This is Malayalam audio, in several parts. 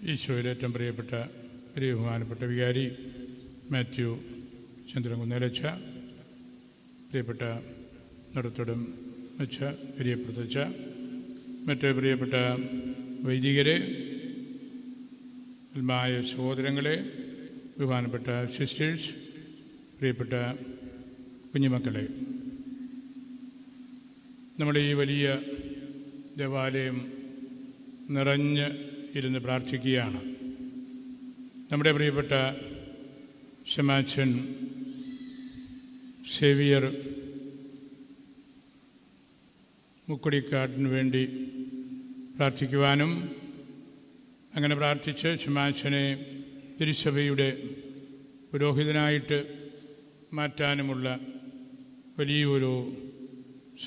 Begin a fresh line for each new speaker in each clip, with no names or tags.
ഈശോയിൽ ഏറ്റവും പ്രിയപ്പെട്ട ബഹുമാനപ്പെട്ട വികാരി മാത്യു ചന്ദ്രൻകുന്നേലച്ച, പ്രിയപ്പെട്ട നടത്തോടം അച്ഛ, പ്രിയപ്പെട്ട മറ്റ് പ്രിയപ്പെട്ട വൈദികരെ, മായ സഹോദരങ്ങളെ, ബഹുമാനപ്പെട്ട സിസ്റ്റേഴ്സ്, പ്രിയപ്പെട്ട കുഞ്ഞുമക്കളെ, നമ്മുടെ ഈ വലിയ ദേവാലയം നിറഞ്ഞ് ഇരുന്ന് പ്രാർത്ഥിക്കുകയാണ്. നമ്മുടെ പ്രിയപ്പെട്ട ശമാച്ചൻ സേവിയർ മുക്കുടിക്കാട്ടിന് വേണ്ടി പ്രാർത്ഥിക്കുവാനും അങ്ങനെ പ്രാർത്ഥിച്ച് ശമാച്ചനെ തിരുസഭയുടെ പുരോഹിതനായിട്ട് മാറ്റാനുമുള്ള വലിയൊരു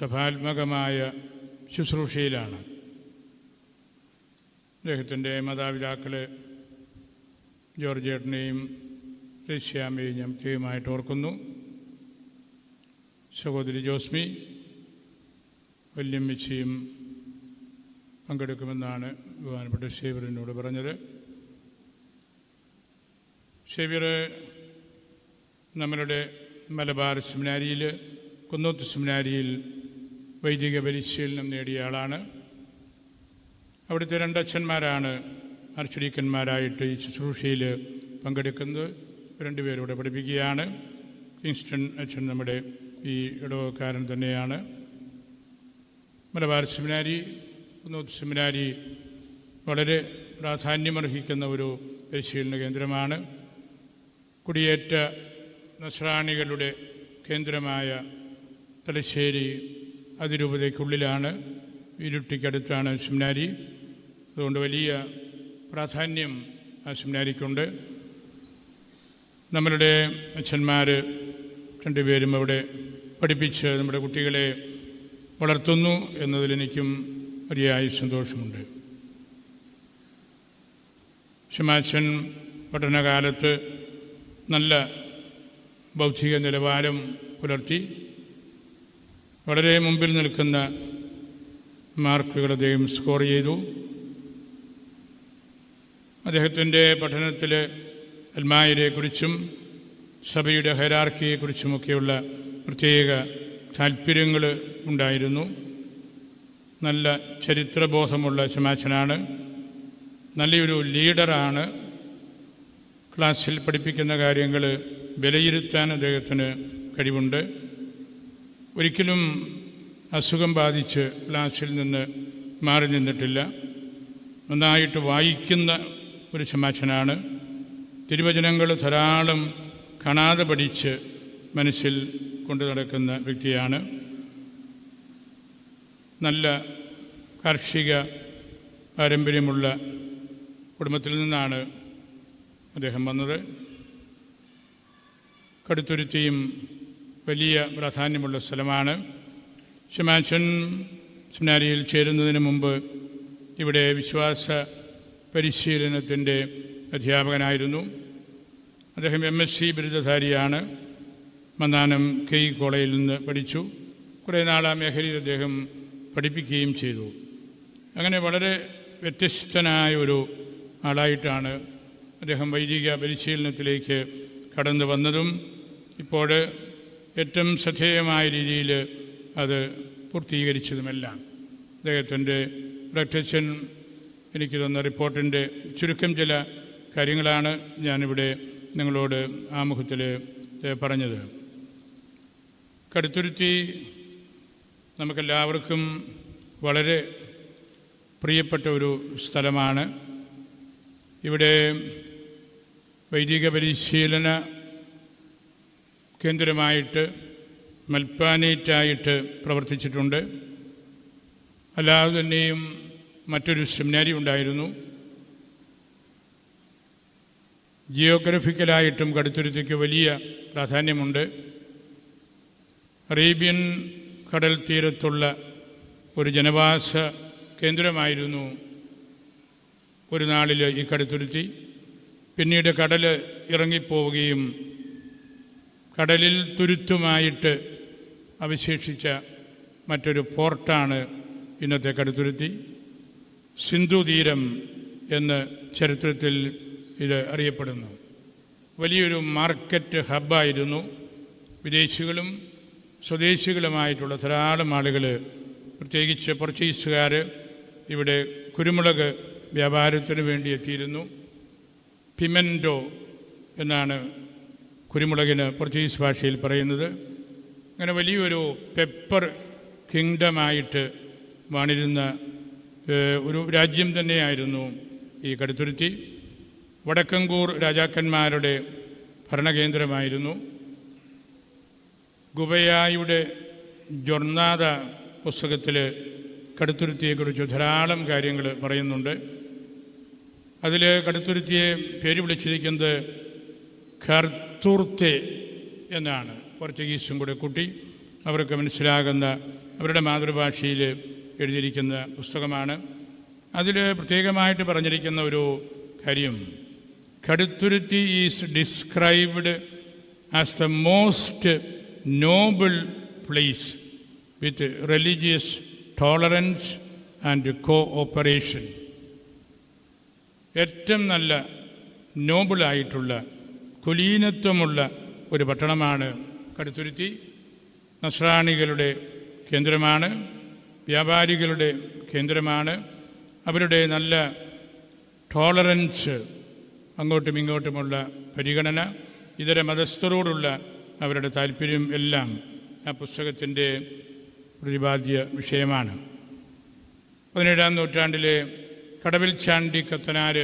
സഭാത്മകമായ ശുശ്രൂഷയിലാണ്. അദ്ദേഹത്തിൻ്റെ മാതാപിതാക്കൾ ജോർജേട്ടനെയും റഷ്യാമ്മയെയും ഞാൻ പ്രത്യേകമായിട്ട് ഓർക്കുന്നു. സഹോദരി ജോസ്മി വല്യമ്മച്ചിയും പങ്കെടുക്കുമെന്നാണ് ബഹുമാനപ്പെട്ട സേവ്യറിനോട് പറഞ്ഞത്. സേവ്യർ നമ്മളുടെ മലബാർ സെമിനാരിയിൽ, കുന്നോത്ത് സെമിനാരിയിൽ വൈദിക പരിശീലനം നേടിയ ആളാണ്. അവിടുത്തെ രണ്ടച്ഛന്മാരാണ് ആർച്ച് ഈ ശുശ്രൂഷയിൽ പങ്കെടുക്കുന്നത്. രണ്ടുപേരൂടെ പഠിപ്പിക്കുകയാണ്. കിങ്സ്റ്റൺ അച്ഛൻ നമ്മുടെ ഈ ഇടവക്കാരൻ തന്നെയാണ്. മലബാർ സെമിനാരി, കുന്നോത്ത് സെമിനാരി വളരെ പ്രാധാന്യമർഹിക്കുന്ന ഒരു പരിശീലന കേന്ദ്രമാണ്. കുടിയേറ്റ നസ്രാണികളുടെ കേന്ദ്രമായ തലശ്ശേരി അതിരൂപതയ്ക്കുള്ളിലാണ്, ഇരുട്ടിക്കടുത്താണ് സെമിനാരി. അതുകൊണ്ട് വലിയ പ്രാധാന്യം ആ സെമിനാരിക്കുണ്ട്. നമ്മളുടെ അച്ഛന്മാർ രണ്ടുപേരും അവിടെ പഠിപ്പിച്ച് നമ്മുടെ കുട്ടികളെ വളർത്തുന്നു എന്നതിലെനിക്കും വലിയ സന്തോഷമുണ്ട്. ശമാച്ചൻ പഠനകാലത്ത് നല്ല ബൗദ്ധിക നിലവാരം പുലർത്തി വളരെ മുമ്പിൽ നിൽക്കുന്ന മാർക്കുകൾ അദ്ദേഹം സ്കോർ ചെയ്തു. അദ്ദേഹത്തിൻ്റെ പഠനത്തിൽ അൽമായരെക്കുറിച്ചും സഭയുടെ ഹൈറാർക്കിയെക്കുറിച്ചുമൊക്കെയുള്ള പ്രത്യേക താല്പര്യങ്ങൾ ഉണ്ടായിരുന്നു. നല്ല ചരിത്രബോധമുള്ള ശമാച്ചനാണ്. നല്ലൊരു ലീഡറാണ്. ക്ലാസ്സിൽ പഠിപ്പിക്കുന്ന കാര്യങ്ങൾ വിലയിരുത്താൻ അദ്ദേഹത്തിന് കഴിവുണ്ട്. ഒരിക്കലും അസുഖം ബാധിച്ച് ക്ലാസ്സിൽ നിന്ന് മാറി നിന്നിട്ടില്ല. നന്നായിട്ട് വായിക്കുന്ന ഒരു ശമാച്ചനാണ്. തിരുവചനങ്ങൾ ധാരാളം കാണാതെ പഠിച്ച് മനസ്സിൽ കൊണ്ടു നടക്കുന്ന വ്യക്തിയാണ്. നല്ല കാർഷിക പാരമ്പര്യമുള്ള കുടുംബത്തിൽ നിന്നാണ് അദ്ദേഹം വന്നത്. കടുത്തുരുത്തിയും വലിയ പ്രാധാന്യമുള്ള സ്ഥലമാണ്. ശമാച്ചൻ സെമിനാരിയിൽ ചേരുന്നതിന് മുമ്പ് ഇവിടെ വിശ്വാസ പരിശീലനത്തിൻ്റെ അധ്യാപകനായിരുന്നു. അദ്ദേഹം MSc ബിരുദധാരിയാണ്. മന്നാനം കോളേജിൽ നിന്ന് പഠിച്ചു. കുറേ നാൾ ആ മേഖലയിൽ അദ്ദേഹം പഠിപ്പിക്കുകയും ചെയ്തു. അങ്ങനെ വളരെ വ്യത്യസ്തനായ ഒരു ആളായിട്ടാണ് അദ്ദേഹം വൈദിക പരിശീലനത്തിലേക്ക് കടന്നു വന്നതും ഇപ്പോൾ ഏറ്റവും ശ്രദ്ധേയമായ രീതിയിൽ അത് പൂർത്തീകരിച്ചതുമെല്ലാം. അദ്ദേഹത്തിൻ്റെ പ്രത്യക്ഷൻ എനിക്ക് തന്ന റിപ്പോർട്ടിൻ്റെ ചുരുക്കം ചില കാര്യങ്ങളാണ് ഞാനിവിടെ നിങ്ങളോട് ആമുഖത്തിൽ പറഞ്ഞത്. കടുത്തുരുത്തി നമുക്കെല്ലാവർക്കും വളരെ പ്രിയപ്പെട്ട ഒരു സ്ഥലമാണ്. ഇവിടെ വൈദിക പരിശീലന കേന്ദ്രമായിട്ട് മൽപ്പാനേറ്റായിട്ട് പ്രവർത്തിച്ചിട്ടുണ്ട്. അല്ലാതെ തന്നെയും മറ്റൊരു സെമിനാരി ഉണ്ടായിരുന്നു. ജിയോഗ്രഫിക്കലായിട്ടും കടുത്തുരുത്തിക്ക് വലിയ പ്രാധാന്യമുണ്ട്. അറേബ്യൻ കടൽ തീരത്തുള്ള ഒരു ജനവാസ കേന്ദ്രമായിരുന്നു ഒരു നാളിൽ ഈ കടുത്തുരുത്തി. പിന്നീട് കടൽ ഇറങ്ങിപ്പോവുകയും കടലിൽ തുരുത്തുമായിട്ട് അവശേഷിച്ച മറ്റൊരു പോർട്ടാണ് ഇന്നത്തെ കടുത്തുരുത്തി. സിന്ധു തീരം എന്ന് ചരിത്രത്തിൽ ഇത് അറിയപ്പെടുന്നു. വലിയൊരു മാർക്കറ്റ് ഹബ്ബായിരുന്നു. വിദേശികളും സ്വദേശികളുമായിട്ടുള്ള ധാരാളം ആളുകൾ, പ്രത്യേകിച്ച് പോർച്ചുഗീസുകാർ ഇവിടെ കുരുമുളക് വ്യാപാരത്തിന് വേണ്ടി എത്തിയിരുന്നു. പിമെൻറ്റോ എന്നാണ് കുരുമുളകിന് പോർച്ചുഗീസ് ഭാഷയിൽ പറയുന്നത്. അങ്ങനെ വലിയൊരു പെപ്പർ കിങ്ഡമായിട്ട് വാണിരുന്ന ഒരു രാജ്യം തന്നെയായിരുന്നു ഈ കടുത്തുരുത്തി. വടക്കങ്കൂർ രാജാക്കന്മാരുടെ ഭരണകേന്ദ്രമായിരുന്നു. ഗുബയായുടെ ജൊർണാദ പുസ്തകത്തിൽ കടുത്തുരുത്തിയെക്കുറിച്ച് ധാരാളം കാര്യങ്ങൾ പറയുന്നുണ്ട്. അതിൽ കടുത്തുരുത്തിയെ പേര് വിളിച്ചിരിക്കുന്നത് ഖർത്തൂർത്തെ എന്നാണ്. പോർച്ചുഗീസും കൂടെ കൂട്ടി അവർക്ക് മനസ്സിലാകുന്ന അവരുടെ മാതൃഭാഷയിൽ എഴുതിയിരിക്കുന്ന പുസ്തകമാണ്. അതിൽ പ്രത്യേകമായിട്ട് പറഞ്ഞിരിക്കുന്ന ഒരു കാര്യം, Kaduthuruthy is described as the most Noble place with religious tolerance and cooperation. ഏറ്റവും നല്ല നോബിളായിട്ടുള്ള കുലീനത്വമുള്ള ഒരു പട്ടണമാണ് കടുത്തുരുത്തി. നസ്രാണികളുടെ കേന്ദ്രമാണ്, വ്യാപാരികളുടെ കേന്ദ്രമാണ്. അവരുടെ നല്ല ടോളറൻസ്, അങ്ങോട്ടും ഇങ്ങോട്ടുമുള്ള പരിഗണന, ഇതര മതസ്ഥരോടുള്ള അവരുടെ താല്പര്യം എല്ലാം ആ പുസ്തകത്തിൻ്റെ പ്രതിപാദ്യ വിഷയമാണ്. 17-ാം നൂറ്റാണ്ടിലെ കടവിൽ ചാണ്ടി കത്തനാർ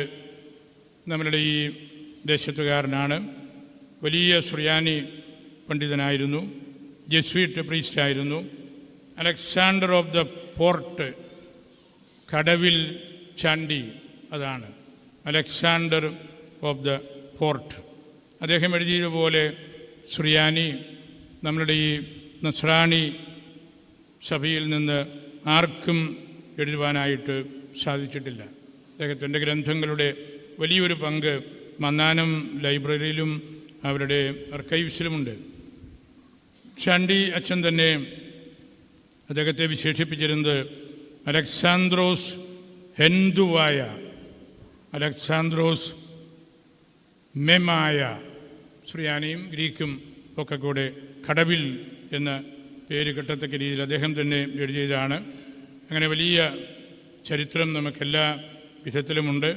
നമ്മളുടെ ഈ ദേശത്തുകാരനാണ്. വലിയ സുറിയാനി പണ്ഡിതനായിരുന്നു, ജെസ്വീറ്റ് പ്രീസ്റ്റായിരുന്നു. അലക്സാണ്ടർ ഓഫ് ദ പോർട്ട്, കടവിൽ ചാണ്ടി, അതാണ് അലക്സാണ്ടർ ഓഫ് ദ പോർട്ട്. അദ്ദേഹം എഴുതിയതുപോലെ സുറിയാനി നമ്മളുടെ ഈ നസ്രാണി സഭയിൽ നിന്ന് ആർക്കും എഴുതുവാനായിട്ട് സാധിച്ചിട്ടില്ല. അദ്ദേഹത്തിൻ്റെ ഗ്രന്ഥങ്ങളുടെ വലിയൊരു പങ്ക് മന്നാനം ലൈബ്രറിയിലും അവരുടെ ആർക്കൈവ്സിലുമുണ്ട്. ചാണ്ടി അച്ഛൻ തന്നെ അദ്ദേഹത്തെ വിശേഷിപ്പിച്ചിരുന്നത് അലക്സാന്ദ്രോസ് ഹെന്തുവായ, അലക്സാന്ദ്രോസ് മെമായ. സുറിയാനിയും ഗ്രീക്കും ഒക്കെ കൂടെ കടവിൽ എന്ന പേര് കിട്ടത്തക്ക രീതിയിൽ അദ്ദേഹം തന്നെ എഴുതിയതാണ്. അങ്ങനെ വലിയ ചരിത്രം നമുക്കെല്ലാ വിധത്തിലുമുണ്ട്.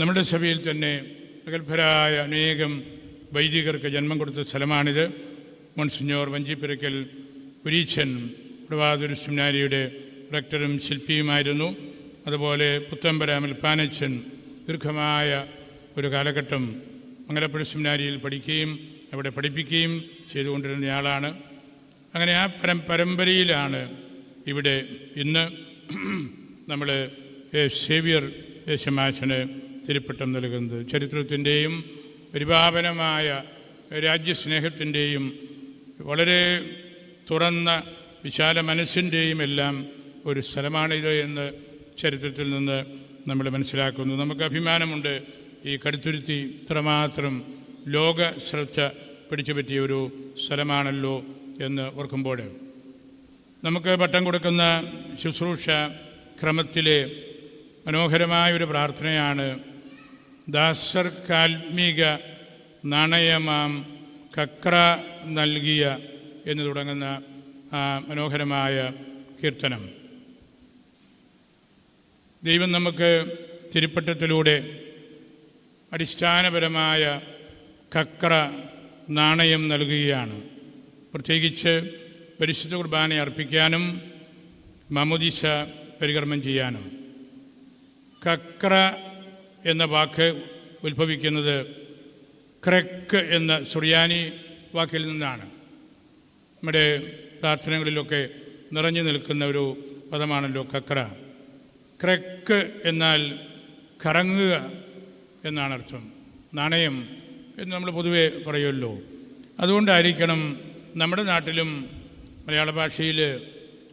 നമ്മുടെ സഭയിൽ തന്നെ പ്രഗത്ഭരായ അനേകം വൈദികർക്ക് ജന്മം കൊടുത്ത സ്ഥലമാണിത്. മോൺസിഞ്ഞോർ വഞ്ചിപ്പിരക്കൽ കുരീച്ചൻ പ്രഭാതൂർ സെമിനാരിയുടെ റക്ടറും ശില്പിയുമായിരുന്നു. അതുപോലെ പുത്തമ്പര മെൽപ്പാനച്ചൻ ദീർഘമായ ഒരു കാലഘട്ടം മംഗലപ്പുഴ സെമിനാരിയിൽ പഠിക്കുകയും അവിടെ പഠിപ്പിക്കുകയും ചെയ്തുകൊണ്ടിരുന്നയാളാണ്. അങ്ങനെ ആ പരമ്പരയിലാണ് ഇവിടെ ഇന്ന് നമ്മൾ സേവ്യർ ദേശമാശന് തിരുപ്പട്ടം നൽകുന്നത്. ചരിത്രത്തിൻ്റെയും പരിപാവനമായ രാജ്യസ്നേഹത്തിൻ്റെയും വളരെ തുറന്ന വിശാല മനസ്സിൻ്റെയും എല്ലാം ഒരു സ്ഥലമാണിത് എന്ന് ചരിത്രത്തിൽ നിന്ന് നമ്മൾ മനസ്സിലാക്കുന്നു. നമുക്ക് അഭിമാനമുണ്ട്, ഈ കടുത്തുരുത്തി ഇത്രമാത്രം ലോക ശ്രദ്ധ പിടിച്ചു പറ്റിയ ഒരു സ്ഥലമാണല്ലോ എന്ന് ഓർക്കുമ്പോൾ. നമുക്ക് പട്ടം കൊടുക്കുന്ന ശുശ്രൂഷ ക്രമത്തിലെ മനോഹരമായൊരു പ്രാർത്ഥനയാണ് ദാസർക്കാത്മീക നാണയമാം കക്ര നൽകിയ എന്ന് തുടങ്ങുന്ന ആ മനോഹരമായ കീർത്തനം. ദൈവം നമുക്ക് തിരുപ്പട്ടത്തിലൂടെ അടിസ്ഥാനപരമായ കക്ര നാണയം നൽകുകയാണ്. പ്രത്യേകിച്ച് പരിശുദ്ധ കുർബാന അർപ്പിക്കാനും മാമോദീസ പരികർമ്മം ചെയ്യാനും. കക്ര എന്ന വാക്ക് ഉത്ഭവിക്കുന്നത് ക്രെക്ക് എന്ന സുറിയാനി വാക്കിൽ നിന്നാണ്. നമ്മുടെ പ്രാർത്ഥനകളിലൊക്കെ നിറഞ്ഞു നിൽക്കുന്ന ഒരു പദമാണല്ലോ കക്ര. ക്രെക്ക് എന്നാൽ കറങ്ങുക എന്നാണ് അർത്ഥം. നാണയം എന്ന് നമ്മൾ പൊതുവെ പറയുമല്ലോ. അതുകൊണ്ടായിരിക്കണം നമ്മുടെ നാട്ടിലും മലയാള ഭാഷയിൽ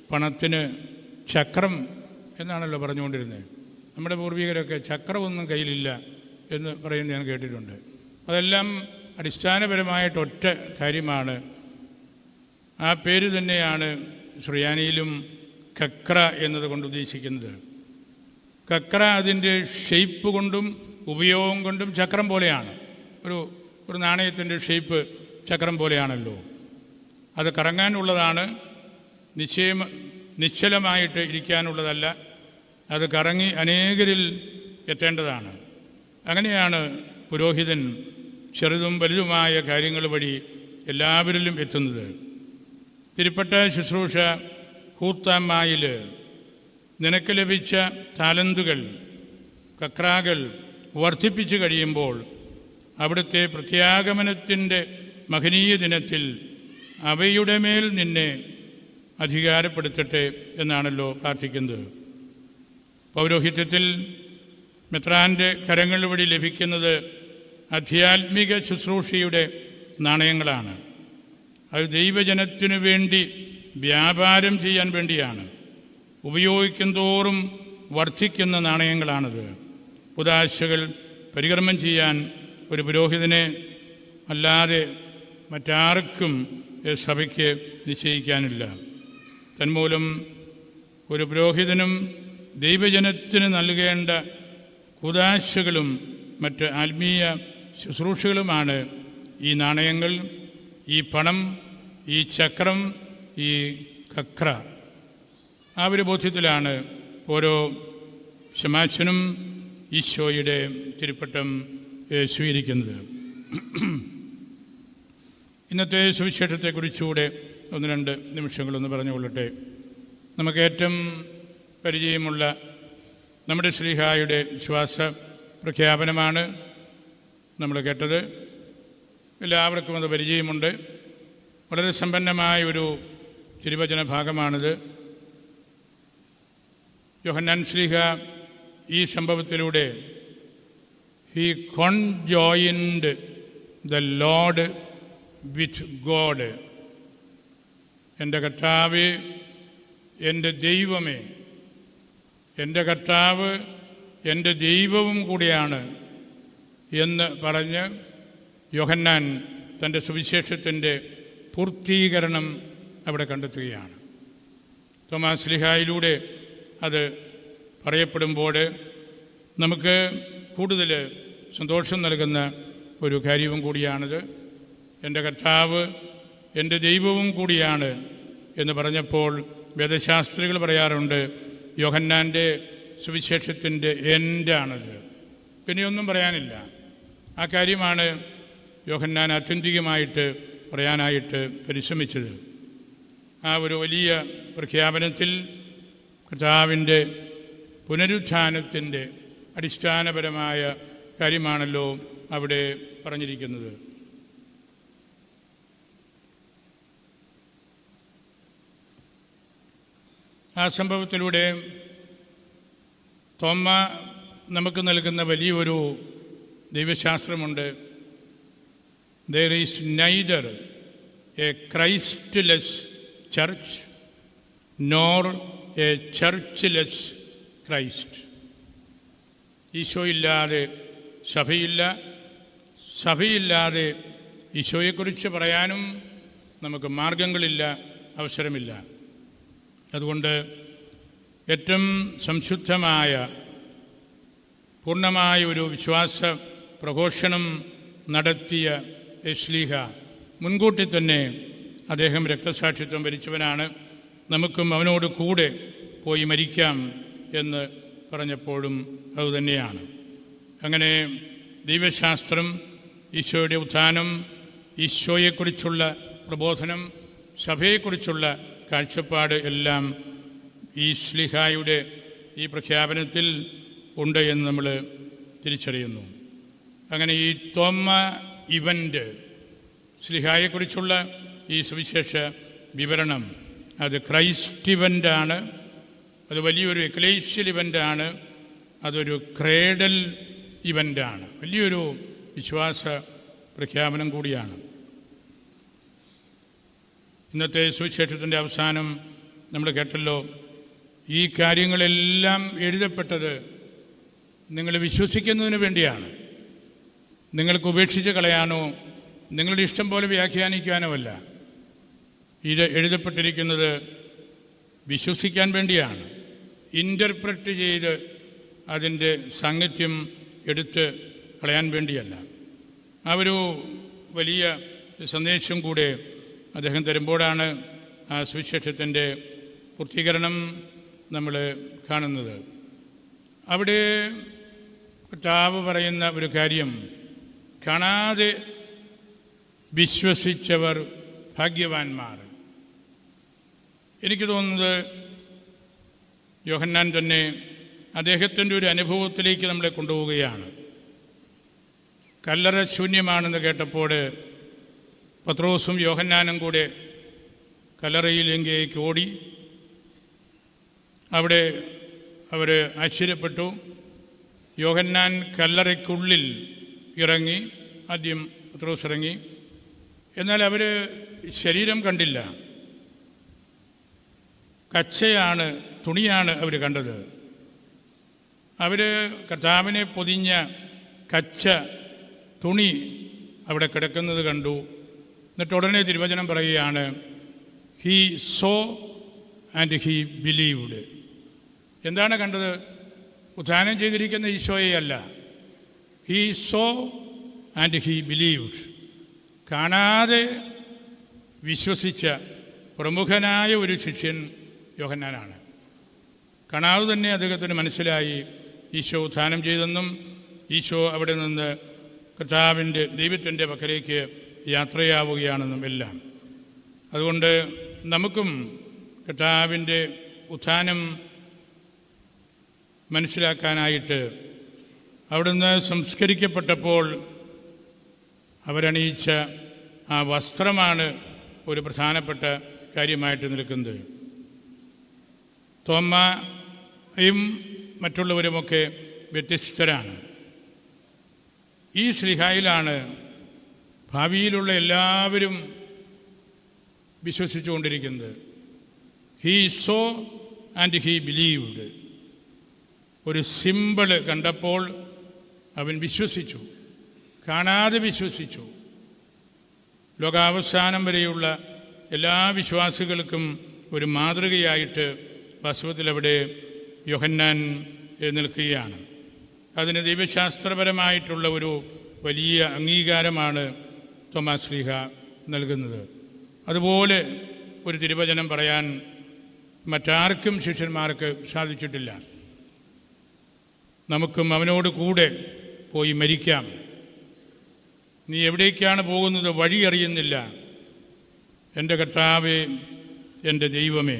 പണത്തിന് ചക്രം എന്നാണല്ലോ പറഞ്ഞുകൊണ്ടിരുന്നത്. നമ്മുടെ പൂർവികരൊക്കെ ചക്രമൊന്നും കയ്യിലില്ല എന്ന് പറയുന്നത് ഞാൻ കേട്ടിട്ടുണ്ട്. അതെല്ലാം അടിസ്ഥാനപരമായിട്ട് ഒറ്റ കാര്യമാണ്. ആ പേര് തന്നെയാണ് സുറിയാനിയിലും കക്ര എന്നതുകൊണ്ട് ഉദ്ദേശിക്കുന്നത്. കക്ര അതിൻ്റെ ഷെയ്പ്പ് കൊണ്ടും ഉപയോഗം കൊണ്ടും ചക്രം പോലെയാണ്. ഒരു നാണയത്തിൻ്റെ ഷെയ്പ്പ് ചക്രം പോലെയാണല്ലോ. അത് കറങ്ങാനുള്ളതാണ്, നിശ്ചലമായിട്ട് ഇരിക്കാനുള്ളതല്ല. അത് കറങ്ങി അനേകരിൽ എത്തേണ്ടതാണ്. അങ്ങനെയാണ് പുരോഹിതൻ ചെറുതും വലുതുമായ കാര്യങ്ങൾ വഴി എല്ലാവരിലും എത്തുന്നത്. തിരുപ്പട്ട ശുശ്രൂഷ ഹൂത്താമായിൽ നിനക്ക് ലഭിച്ച താലന്തുകൾ, കക്രാകൾ വർദ്ധിപ്പിച്ചു കഴിയുമ്പോൾ അവിടുത്തെ പ്രത്യാഗമനത്തിൻ്റെ മഹനീയ ദിനത്തിൽ അവയുടെ മേൽ നിന്നെ അധികാരപ്പെടുത്തട്ടെ എന്നാണല്ലോ പ്രാർത്ഥിക്കുന്നത്. പൗരോഹിത്യത്തിൽ മെത്രാൻ്റെ കരങ്ങൾ വഴി ലഭിക്കുന്നത് ആധ്യാത്മിക ശുശ്രൂഷയുടെ നാണയങ്ങളാണ്. അത് ദൈവജനത്തിനു വേണ്ടി വ്യാപാരം ചെയ്യാൻ വേണ്ടിയാണ്. ഉപയോഗിക്കും തോറും വർദ്ധിക്കുന്ന നാണയങ്ങളാണത്. ഉദാശകൾ പരികർമ്മം ചെയ്യാൻ ഒരു പുരോഹിതനെ അല്ലാതെ മറ്റാർക്കും സഭയ്ക്ക് നിശ്ചയിക്കാനില്ല. തന്മൂലം ഒരു പുരോഹിതനും ദൈവജനത്തിന് നൽകേണ്ട ഉദാശകളും മറ്റ് ആത്മീയ ശുശ്രൂഷകളുമാണ് ഈ നാണയങ്ങൾ, ഈ പണം, ഈ ചക്രം, ഈ കക്ര. ആ ഒരു ബോധ്യത്തിലാണ് ഓരോ ശമാശനും ഈശോയുടെ തിരുപ്പട്ടം സ്വീകരിക്കുന്നത്. ഇന്നത്തെ സുവിശേഷത്തെക്കുറിച്ചുകൂടെ 1-2 നിമിഷങ്ങളൊന്ന് പറഞ്ഞുകൊള്ളട്ടെ. നമുക്ക് ഏറ്റവും പരിചയമുള്ള നമ്മുടെ ശ്ലീഹായുടെ വിശ്വാസ പ്രഖ്യാപനമാണ് നമ്മൾ കേട്ടത്. എല്ലാവർക്കും അത് പരിചയമുണ്ട്. വളരെ സമ്പന്നമായ ഒരു തിരുവചന ഭാഗമാണിത്. യോഹന്നാൻ ശ്ലീഹ ഈ സംഭവത്തിലൂടെ he conjoined the lord with God. എൻ്റെ കർത്താവ്, എൻ്റെ ദൈവമേ, എൻ്റെ കർത്താവ് എൻ്റെ ദൈവവും കൂടിയാണ് എന്ന് പറഞ്ഞ് യോഹന്നാൻ തൻ്റെ സുവിശേഷത്തിൻ്റെ പൂർത്തീകരണം അവിടെ കണ്ടെത്തുകയാണ്. തോമാസ് ശ്ലീഹായിലൂടെ അത് പറയപ്പെടുമ്പോൾ നമുക്ക് കൂടുതൽ സന്തോഷം നൽകുന്ന ഒരു കാര്യവും കൂടിയാണിത്. എൻ്റെ കർത്താവ് എൻ്റെ ദൈവവും കൂടിയാണ് എന്ന് പറഞ്ഞപ്പോൾ വേദശാസ്ത്രികൾ പറയാറുണ്ട്, യോഹന്നാൻ്റെ സുവിശേഷത്തിൻ്റെ എൻഡാണത്, പിന്നെയൊന്നും പറയാനില്ല. ആ കാര്യമാണ് യോഹന്നാൻ ആത്യന്തികമായിട്ട് പറയാനായിട്ട് പരിശ്രമിച്ചത്. ആ ഒരു വലിയ പ്രഖ്യാപനത്തിൽ കർത്താവിൻ്റെ പുനരുത്ഥാനത്തിൻ്റെ അടിസ്ഥാനപരമായ കാര്യമാണല്ലോ അവിടെ പറഞ്ഞിരിക്കുന്നത്. ആ സംഭവത്തിലൂടെ തോമ നമുക്ക് നൽകുന്ന വലിയൊരു ദൈവശാസ്ത്രമുണ്ട്. There is neither a Christless church nor a churchless Christ. ഈശോയില്ലാതെ സഭയില്ല, സഭയില്ലാതെ ഈശോയെക്കുറിച്ച് പറയാനും നമുക്ക് മാർഗങ്ങളില്ല, അവസരമില്ല. അതുകൊണ്ട് ഏറ്റവും സംശുദ്ധമായ പൂർണ്ണമായ ഒരു വിശ്വാസ പ്രഘോഷണം നടത്തിയ ശ്ലീഹ മുൻകൂട്ടി തന്നെ അദ്ദേഹം രക്തസാക്ഷിത്വം വരിച്ചവനാണ്. നമുക്കും അവനോട് കൂടെ പോയി മരിക്കാം എന്ന് പറഞ്ഞപ്പോഴും അതുതന്നെയാണ്. അങ്ങനെ ദൈവശാസ്ത്രം, ഈശോയുടെ ഉത്ഥാനം, ഈശോയെക്കുറിച്ചുള്ള പ്രബോധനം, സഭയെക്കുറിച്ചുള്ള കാഴ്ചപ്പാട് എല്ലാം ഈ ശ്ലീഹായുടെ ഈ പ്രഖ്യാപനത്തിൽ ഉണ്ട് എന്ന് നമ്മൾ തിരിച്ചറിയുന്നു. അങ്ങനെ ഈ തോമ ഇവൻ്റ്, ശ്ലീഹായെക്കുറിച്ചുള്ള ഈ സുവിശേഷ വിവരണം, അത് ക്രൈസ്റ്റ് ഇവൻ്റാണ്. അത് വലിയൊരു എക്ലേഷ്യൽ ഇവൻ്റാണ്. അതൊരു ക്രേഡൽ ഇവൻ്റാണ്. വലിയൊരു വിശ്വാസ പ്രഖ്യാപനം കൂടിയാണ്. ഇന്നത്തെ സുവിശേഷത്തിൻ്റെ അവസാനം നമ്മൾ കേട്ടല്ലോ, ഈ കാര്യങ്ങളെല്ലാം എഴുതപ്പെട്ടത് നിങ്ങൾ വിശ്വസിക്കുന്നതിന് വേണ്ടിയാണ്. നിങ്ങൾക്ക് ഉപേക്ഷിച്ച് കളയാനോ നിങ്ങളുടെ ഇഷ്ടം പോലെ വ്യാഖ്യാനിക്കാനോ അല്ല. ഇത് എഴുതപ്പെട്ടിരിക്കുന്നത് വിശ്വസിക്കാൻ വേണ്ടിയാണ്. ഇൻ്റർപ്രറ്റ് ചെയ്ത് അതിൻ്റെ സാന്നിധ്യം എടുത്ത് കളയാൻ വേണ്ടിയല്ല. ആ ഒരു വലിയ സന്ദേശം കൂടെ അദ്ദേഹം തരുമ്പോഴാണ് ആ സുവിശേഷത്തിൻ്റെ പൂർത്തീകരണം നമ്മൾ കാണുന്നത്. അവിടെ കർത്താവ് പറയുന്ന ഒരു കാര്യം, കാണാതെ വിശ്വസിച്ചവർ ഭാഗ്യവാന്മാർ. എനിക്ക് തോന്നുന്നത് യോഹന്നാൻ തന്നെ അദ്ദേഹത്തിൻ്റെ ഒരു അനുഭവത്തിലേക്ക് നമ്മളെ കൊണ്ടുപോവുകയാണ്. കല്ലറ ശൂന്യമാണെന്ന് കേട്ടപ്പോൾ പത്രോസും യോഹന്നാനും കൂടെ കല്ലറയിലേക്ക് ഓടി. അവിടെ അവർ ആശ്ചര്യപ്പെട്ടു. യോഹന്നാൻ കല്ലറയ്ക്കുള്ളിൽ ഇറങ്ങി, ആദ്യം പത്രോസ് ഇറങ്ങി. എന്നാൽ അവർ ശരീരം കണ്ടില്ല, കച്ചയാണ്, തുണിയാണ് അവർ കണ്ടത്. അവർ കർത്താവിനെ പൊതിഞ്ഞ കച്ച തുണി അവിടെ കിടക്കുന്നത് കണ്ടു. എന്നിട്ട് ഉടനെ തിരുവചനം പറയുകയാണ്, he saw and he believed. എന്താണ് കണ്ടത്? ഉദ്ധാനം ചെയ്തിരിക്കുന്ന ഈശോയെയല്ല, he saw and he believed. കാണാതെ വിശ്വസിച്ച പ്രമുഖനായ ഒരു ശിഷ്യൻ യോഹന്നാനാണ്. കാണാതെ തന്നെ അദ്ദേഹത്തിന് മനസ്സിലായി ഈശോ ഉദ്ധാനം ചെയ്തെന്നും ഈശോ അവിടെ നിന്ന് കർത്താവിൻ്റെ ദൈവത്തിൻ്റെ പക്കലേക്ക് യാത്രയാവുകയാണെന്നും എല്ലാം. അതുകൊണ്ട് നമുക്കും കർത്താവിൻ്റെ ഉത്ഥാനം മനസ്സിലാക്കാനായിട്ട് അവിടുന്ന് സംസ്കരിക്കപ്പെട്ടപ്പോൾ അവരണിയിച്ച ആ വസ്ത്രമാണ് ഒരു പ്രധാനപ്പെട്ട കാര്യമായിട്ട് നിൽക്കുന്നത്. തോമായും മറ്റുള്ളവരുമൊക്കെ വ്യത്യസ്തരാണ്. ഈ ശ്ലീഹായിലാണ് ഭാവിയിലുള്ള എല്ലാവരും വിശ്വസിച്ചുകൊണ്ടിരിക്കുന്നത്. He saw and he believed. ഒരു സിമ്പിൾ കണ്ടപ്പോൾ അവൻ വിശ്വസിച്ചു, കാണാതെ വിശ്വസിച്ചു. ലോകാവസാനം വരെയുള്ള എല്ലാ വിശ്വാസികൾക്കും ഒരു മാതൃകയായിട്ട് വാസ്തവത്തിൽ അവിടെ യോഹന്നാൻ നിൽക്കുകയാണ്. അതിന് ദൈവശാസ്ത്രപരമായിട്ടുള്ള ഒരു വലിയ അംഗീകാരമാണ് തോമാസ് ശ്ലീഹ നൽകുന്നത്. അതുപോലെ ഒരു തിരുവചനം പറയാൻ മറ്റാർക്കും ശിഷ്യന്മാർക്ക് സാധിച്ചിട്ടില്ല. നമുക്കും അവനോട് കൂടെ പോയി മരിക്കാം. നീ എവിടേക്കാണ് പോകുന്നത്? വഴി അറിയുന്നില്ല. എൻ്റെ കർത്താവേ, എൻ്റെ ദൈവമേ.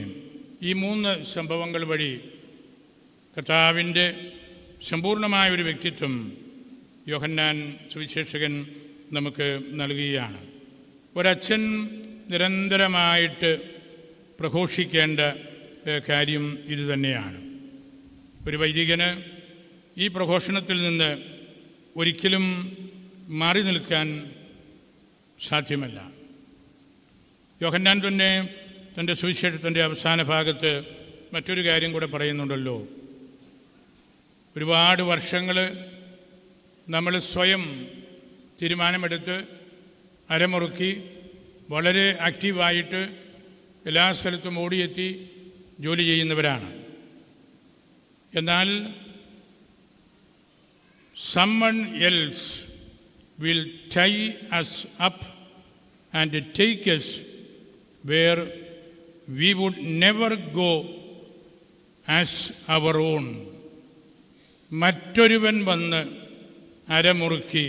ഈ 3 സംഭവങ്ങൾ വഴി കർത്താവിൻ്റെ സമ്പൂർണമായൊരു വ്യക്തിത്വം യോഹന്നാൻ സുവിശേഷകൻ നമുക്ക് നൽകുകയാണ്. ഒരച്ഛൻ നിരന്തരമായിട്ട് പ്രഘോഷിക്കേണ്ട കാര്യം ഇതുതന്നെയാണ്. ഒരു വൈദികന് ഈ പ്രഘോഷണത്തിൽ നിന്ന് ഒരിക്കലും മാറി നിൽക്കാൻ സാധ്യമല്ല. യോഹന്നാൻ തന്നെ തൻ്റെ സുവിശേഷത്തിൻ്റെ അവസാന ഭാഗത്ത് മറ്റൊരു കാര്യം കൂടെ പറയുന്നുണ്ടല്ലോ. ഒരുപാട് വർഷങ്ങൾ നമ്മൾ സ്വയം തീരുമാനമെടുത്ത് അരമുറുക്കി വളരെ ആക്റ്റീവായിട്ട് എല്ലാ സ്ഥലത്തും ഓടിയെത്തി ജോലി ചെയ്യുന്നവരാണ്. എന്നാൽ someone else will tie us up and take us where we would never go as our own. മറ്റൊരുവൻ വന്ന് അരമുറുക്കി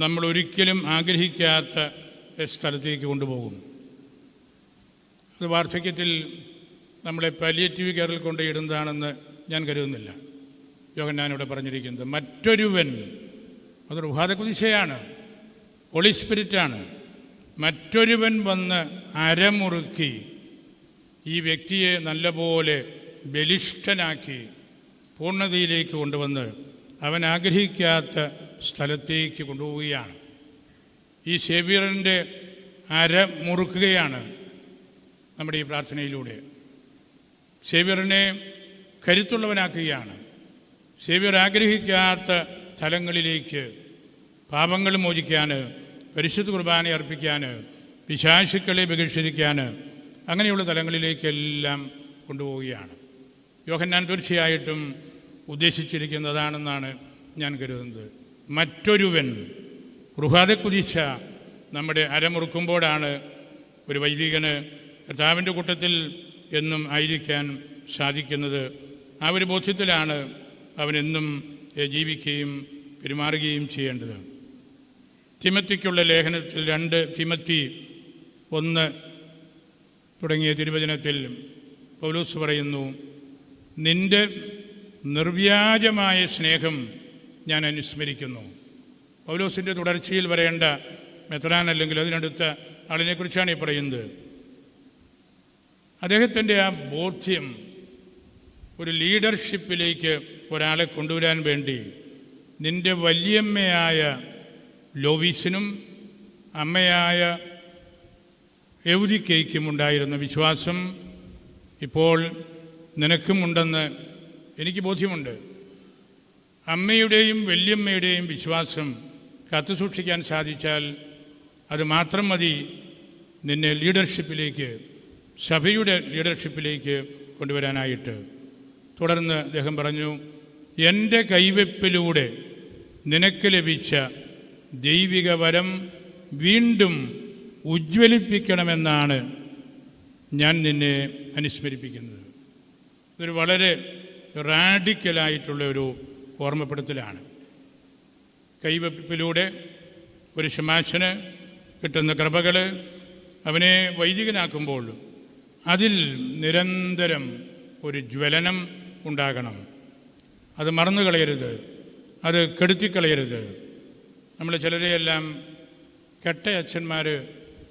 നമ്മൾ ഒരിക്കലും ആഗ്രഹിക്കാത്ത സ്ഥലത്തേക്ക് കൊണ്ടുപോകും. അത് വാർദ്ധക്യത്തിൽ നമ്മളെ പാലിയേറ്റീവ് കെയറിൽ കൊണ്ടുപോയിടുന്നതാണെന്ന് ഞാൻ കരുതുന്നില്ല. യോഹന്നാനിവിടെ പറഞ്ഞിരിക്കുന്നത് മറ്റൊരുവൻ, അതൊരു ഉപാധകുതിശയാണ്, ഹോളി സ്പിരിറ്റാണ്. മറ്റൊരുവൻ വന്ന് അരമുറുക്കി ഈ വ്യക്തിയെ നല്ലപോലെ ബലിഷ്ഠനാക്കി പൂർണ്ണതയിലേക്ക് കൊണ്ടുവന്ന് അവൻ ആഗ്രഹിക്കാത്ത സ്ഥലത്തേക്ക് കൊണ്ടുപോവുകയാണ്. ഈ സേവ്യറിൻ്റെ അരമുറുക്കുകയാണ് നമ്മുടെ ഈ പ്രാർത്ഥനയിലൂടെ. സേവ്യറിനെ കരുത്തുള്ളവനാക്കുകയാണ്. സേവ്യർ ആഗ്രഹിക്കാത്ത തലങ്ങളിലേക്ക് പാപങ്ങൾ മോചിക്കാൻ, പരിശുദ്ധ കുർബാന അർപ്പിക്കാൻ, പിശാചുക്കളെ ബഹിഷ്കരിക്കാൻ, അങ്ങനെയുള്ള തലങ്ങളിലേക്കെല്ലാം കൊണ്ടുപോവുകയാണ്. യോഹന്നാൻ തീർച്ചയായിട്ടും ഉദ്ദേശിച്ചിരിക്കുന്നതാണെന്നാണ് ഞാൻ കരുതുന്നത്. മറ്റൊരുവൻ റുഹാദെ കുദിശ നമ്മുടെ അരമുറുക്കുമ്പോഴാണ് ഒരു വൈദികന് കർത്താവിൻ്റെ കൂട്ടത്തിൽ എന്നും ആയിരിക്കാൻ സാധിക്കുന്നത്. ആ ഒരു ബോധ്യത്തിലാണ് അവനെന്നും ജീവിക്കുകയും പെരുമാറുകയും ചെയ്യേണ്ടത്. തിമത്തിക്കുള്ള ലേഖനത്തിൽ 2 തിമത്തി 1 തുടങ്ങിയ തിരുവചനത്തിൽ പൗലോസ് പറയുന്നു, നിന്റെ നിർവ്യാജമായ സ്നേഹം ഞാൻ അനുസ്മരിക്കുന്നു. പൗലോസിൻ്റെ തുടർച്ചയിൽ വരേണ്ട മെത്രാൻ അല്ലെങ്കിൽ അതിനടുത്ത ആളിനെക്കുറിച്ചാണ് ഈ പറയുന്നത്. അദ്ദേഹത്തിൻ്റെ ആ ബോധ്യം ഒരു ലീഡർഷിപ്പിലേക്ക് ഒരാളെ കൊണ്ടുവരാൻ വേണ്ടി നിൻ്റെ വല്യമ്മയായ ലോവീസിനും അമ്മയായ എവുദിക്കയ്ക്കും ഉണ്ടായിരുന്ന വിശ്വാസം ഇപ്പോൾ നിനക്കും ഉണ്ടെന്ന് എനിക്ക് ബോധ്യമുണ്ട്. അമ്മയുടെയും വല്യമ്മയുടെയും വിശ്വാസം കാത്തുസൂക്ഷിക്കാൻ സാധിച്ചാൽ അത് മാത്രം മതി നിന്നെ ലീഡർഷിപ്പിലേക്ക്, സഭയുടെ ലീഡർഷിപ്പിലേക്ക് കൊണ്ടുവരാനായിട്ട്. തുടർന്ന് അദ്ദേഹം പറഞ്ഞു, എൻ്റെ കൈവെപ്പിലൂടെ നിനക്ക് ലഭിച്ച ദൈവിക വരം വീണ്ടും ഉജ്ജ്വലിപ്പിക്കണമെന്നാണ് ഞാൻ നിന്നെ അനുസ്മരിപ്പിക്കുന്നത്. ഇതൊരു വളരെ റാഡിക്കലായിട്ടുള്ള ഒരു ഓർമ്മപ്പെടുത്തലാണ്. കൈവെപ്പിലൂടെ ഒരു ശമാശന് കിട്ടുന്ന കൃപകൾ അവനെ വൈദികനാക്കുമ്പോൾ അതിൽ നിരന്തരം ഒരു ജ്വലനം ഉണ്ടാകണം. അത് മറന്നു കളയരുത്, അത് കെടുത്തിക്കളയരുത്. നമ്മൾ ചിലരെയെല്ലാം കെട്ട അച്ഛന്മാർ,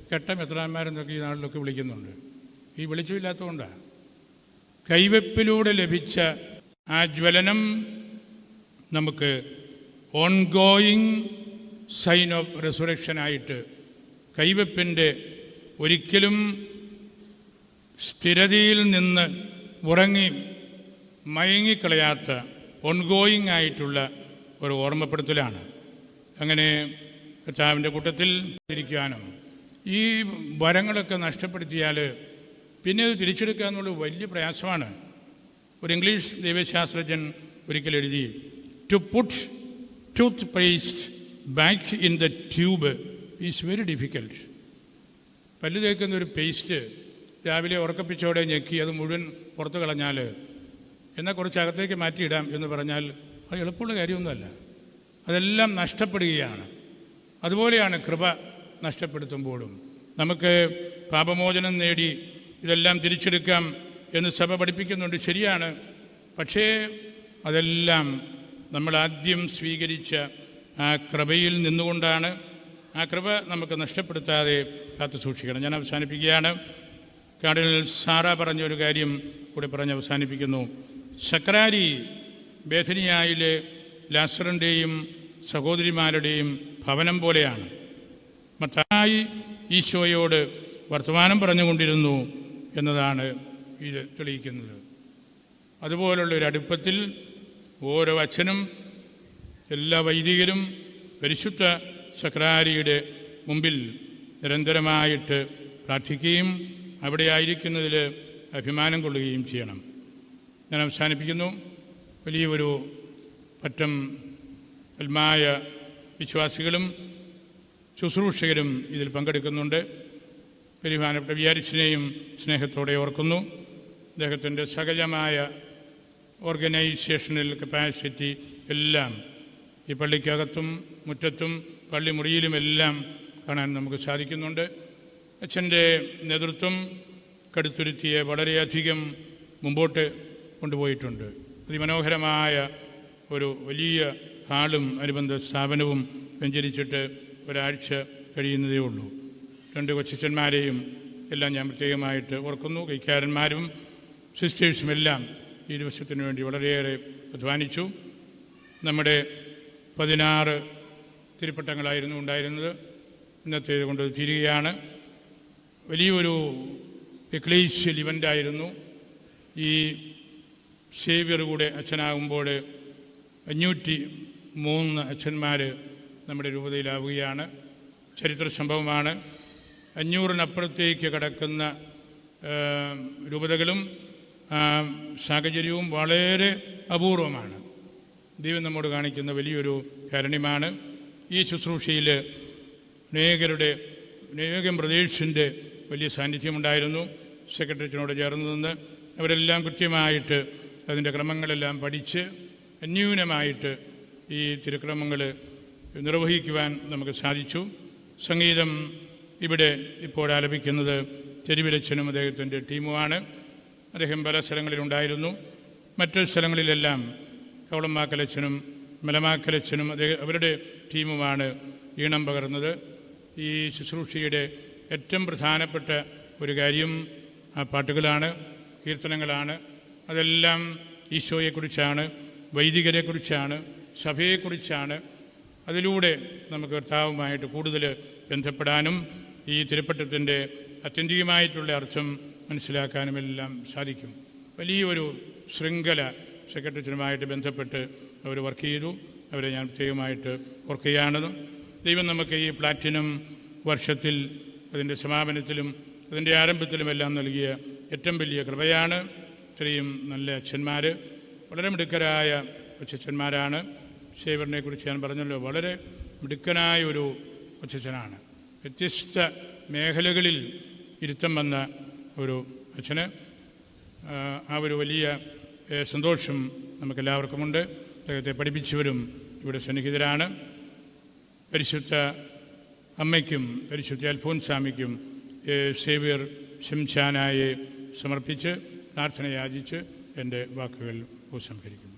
കെട്ട മെത്രാന്മാരെന്നൊക്കെ ഈ നാട്ടിലൊക്കെ വിളിക്കുന്നുണ്ട്. ഈ വെളിച്ചമില്ലാത്തതുകൊണ്ടാണ്. കൈവെപ്പിലൂടെ ലഭിച്ച ആ ജ്വലനം നമുക്ക് ഓൺഗോയിങ് സൈൻ ഓഫ് റിസറക്ഷനായിട്ട്, കൈവെപ്പിൻ്റെ ഒരിക്കലും സ്ഥിരതയിൽ നിന്ന് ഉറങ്ങി മയങ്ങിക്കളയാത്ത ഓൺഗോയിങ് ആയിട്ടുള്ള ഒരു ഓർമ്മപ്പെടുത്തലാണ്. അങ്ങനെ കർത്താവിൻ്റെ കൂട്ടത്തിൽ ഇരിക്കാനും ഈ വരങ്ങളൊക്കെ നഷ്ടപ്പെടുത്തിയാൽ പിന്നെ അത് തിരിച്ചെടുക്കുക എന്നുള്ളത് വലിയ പ്രയാസമാണ്. ഒരു ഇംഗ്ലീഷ് ദൈവശാസ്ത്രജ്ഞൻ ഒരിക്കൽ എഴുതി, to put toothpaste back in the tube is very difficult. പല്ല് തേക്കുന്ന ഒരു പേസ്റ്റ് രാവിലെ ഉറക്കപ്പിച്ചോടെ ഞെക്കി അത് മുഴുവൻ പുറത്ത് കളഞ്ഞാൽ, എന്നാൽ കുറച്ച് അകത്തേക്ക് മാറ്റിയിടാം എന്ന് പറഞ്ഞാൽ അത് എളുപ്പമുള്ള കാര്യമൊന്നുമല്ല. അതെല്ലാം നഷ്ടപ്പെടുകയാണ്. അതുപോലെയാണ് കൃപ നഷ്ടപ്പെടുത്തുമ്പോഴും. നമുക്ക് പാപമോചനം നേടി ഇതെല്ലാം തിരിച്ചെടുക്കാം എന്ന് സഭ പഠിപ്പിക്കുന്നുണ്ട്, ശരിയാണ്. പക്ഷേ അതെല്ലാം നമ്മൾ ആദ്യം സ്വീകരിച്ച ആ കൃപയിൽ നിന്നുകൊണ്ടാണ്. ആ കൃപ നമുക്ക് നഷ്ടപ്പെടുത്താതെ കാത്തു സൂക്ഷിക്കണം. ഞാൻ അവസാനിപ്പിക്കുകയാണ്. കാർഡിനൽ സാറ പറഞ്ഞൊരു കാര്യം കൂടി പറഞ്ഞ് അവസാനിപ്പിക്കുന്നു. സക്രാരി ബേഥനിയായിലെ ലാസറിൻ്റെയും സഹോദരിമാരുടെയും ഭവനം പോലെയാണ്. മത്തായി ഈശോയോട് വർത്തമാനം പറഞ്ഞുകൊണ്ടിരുന്നു എന്നതാണ് ഇത് തെളിയിക്കുന്നത്. അതുപോലുള്ളൊരു അടുപ്പത്തിൽ ഓരോ അച്ഛനും എല്ലാ വൈദികരും പരിശുദ്ധ സക്രാരിയുടെ മുമ്പിൽ നിരന്തരമായിട്ട് പ്രാർത്ഥിക്കുകയും അവിടെ ആയിരിക്കുന്നതിൽ അഭിമാനം കൊള്ളുകയും ചെയ്യണം. ഞാൻ അവസാനിപ്പിക്കുന്നു. വലിയൊരു പറ്റം അൽമായ വിശ്വാസികളും ശുശ്രൂഷകരും ഇതിൽ പങ്കെടുക്കുന്നുണ്ട്. ബഹുമാനപ്പെട്ട വിയാരിച്ചിനെയും സ്നേഹത്തോടെ ഓർക്കുന്നു. അദ്ദേഹത്തിൻ്റെ സകലമായ ഓർഗനൈസേഷണൽ കപ്പാസിറ്റി എല്ലാം ഈ പള്ളിക്കകത്തും മുറ്റത്തും പള്ളിമുറിയിലുമെല്ലാം കാണാൻ നമുക്ക് സാധിക്കുന്നുണ്ട്. അച്ഛൻ്റെ നേതൃത്വം കടുത്തുരുത്തിയെ വളരെയധികം മുമ്പോട്ട് കൊണ്ടുപോയിട്ടുണ്ട്. അതിമനോഹരമായ ഒരു വലിയ ഹാളും അനുബന്ധ സ്ഥാപനവും വെഞ്ചരിച്ചിട്ട് ഒരാഴ്ച കഴിയുന്നതേ ഉള്ളൂ. 2 കൊച്ചന്മാരെയും എല്ലാം ഞാൻ പ്രത്യേകമായിട്ട് ഓർക്കുന്നു. കൈക്കാരന്മാരും സിസ്റ്റേഴ്സുമെല്ലാം ഈ ദിവസത്തിന് വേണ്ടി വളരെയേറെ അധ്വാനിച്ചു. നമ്മുടെ 16 തിരുപ്പട്ടങ്ങളായിരുന്നു ഉണ്ടായിരുന്നത്. ഇന്നത്തെ കൊണ്ട് തീരുകയാണ്. വലിയൊരു എക്ലീഷ്യൽ ഇവൻ്റായിരുന്നു. ഈ സേവ്യർ കൂടെ അച്ഛനാകുമ്പോൾ 503 അച്ഛന്മാർ നമ്മുടെ രൂപതയിലാവുകയാണ്. ചരിത്ര സംഭവമാണ്. 500-നപ്പുറത്തേക്ക് കടക്കുന്ന രൂപതകളും സാഹചര്യവും വളരെ അപൂർവമാണ്. ദൈവം നമ്മോട് കാണിക്കുന്ന വലിയൊരു കാരുണ്യമാണ്. ഈ ശുശ്രൂഷയിൽ അനേകം ബ്രദേഴ്സിൻ്റെ വലിയ സാന്നിധ്യമുണ്ടായിരുന്നു. സെക്രട്ടറിയറ്റിനോട് ചേർന്ന് നിന്ന് അവരെല്ലാം കൃത്യമായിട്ട് അതിൻ്റെ ക്രമങ്ങളെല്ലാം പഠിച്ച് അന്യൂനമായിട്ട് ഈ തിരുക്രമങ്ങൾ നിർവഹിക്കുവാൻ നമുക്ക് സാധിച്ചു. സംഗീതം ഇവിടെ ഇപ്പോൾ ആലപിക്കുന്നത് ചെരുവിലച്ചനും അദ്ദേഹത്തിൻ്റെ ടീമുമാണ്. അദ്ദേഹം പല സ്ഥലങ്ങളിലുണ്ടായിരുന്നു. മറ്റു സ്ഥലങ്ങളിലെല്ലാം കവളമാക്കലച്ചനും മലമാക്കലച്ചനും അവരുടെ ടീമുമാണ് ഈണം പകർന്നത്. ഈ ശുശ്രൂഷയുടെ ഏറ്റവും പ്രധാനപ്പെട്ട ഒരു കാര്യം ആ പാട്ടുകളാണ്, കീർത്തനങ്ങളാണ്. അതെല്ലാം ഈശോയെക്കുറിച്ചാണ്, വൈദികരെക്കുറിച്ചാണ്, സഭയെക്കുറിച്ചാണ്. അതിലൂടെ നമുക്ക് കർത്താവുമായിട്ട് കൂടുതൽ ബന്ധപ്പെടാനും ഈ തിരുപ്പറ്റത്തിൻ്റെ ആത്യന്തികമായിട്ടുള്ള അർത്ഥം മനസ്സിലാക്കാനുമെല്ലാം സാധിക്കും. വലിയൊരു ശൃംഖല സെക്രട്ടറിയറ്റുമായിട്ട് ബന്ധപ്പെട്ട് അവർ വർക്ക് ചെയ്തു. അവരെ ഞാൻ പ്രത്യേകമായിട്ട് ഓർക്കുകയാണ്. ദൈവം നമുക്ക് ഈ പ്ലാറ്റിനം വർഷത്തിൽ അതിൻ്റെ സമാപനത്തിലും അതിൻ്റെ ആരംഭത്തിലുമെല്ലാം നൽകിയ ഏറ്റവും വലിയ കൃപയാണ്. ഇത്രയും നല്ല അച്ഛന്മാർ, വളരെ മിടുക്കരായ അച്ഛന്മാരാണ്. സേവറിനെ കുറിച്ച് ഞാൻ പറഞ്ഞല്ലോ, വളരെ മിടുക്കനായ ഒരു അച്ഛനാണ്. വ്യത്യസ്ത മേഖലകളിൽ ഇരുത്തം വന്ന ഒരു അച്ഛന്. ആ ഒരു വലിയ സന്തോഷം നമുക്കെല്ലാവർക്കുമുണ്ട്. അദ്ദേഹത്തെ പഠിപ്പിച്ചവരും ഇവിടെ സന്നിഹിതരാണ്. പരിശുദ്ധ അമ്മയ്ക്കും പരിശുദ്ധ അൽഫോൻസാമിക്കും സേവ്യർ ശംശാനായെ സമർപ്പിച്ച് പ്രാർത്ഥന യാചിച്ച് എൻ്റെ വാക്കുകൾ ഉപസംഹരിക്കുന്നു.